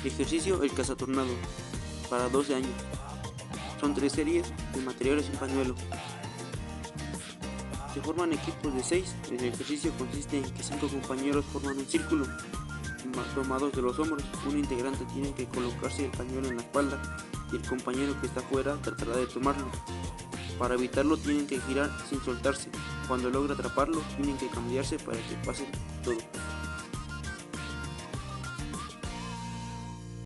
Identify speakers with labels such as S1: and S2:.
S1: Ejercicio El Cazatornado, para 12 años. Son 3 series de materiales y un pañuelo. Se forman equipos de 6. El ejercicio consiste en que 5 compañeros forman un círculo tomados de los hombros. Un integrante tiene que colocarse el pañuelo en la espalda y el compañero que está fuera tratará de tomarlo. Para evitarlo tienen que girar sin soltarse. Cuando logra atraparlo tienen que cambiarse para que pase todo.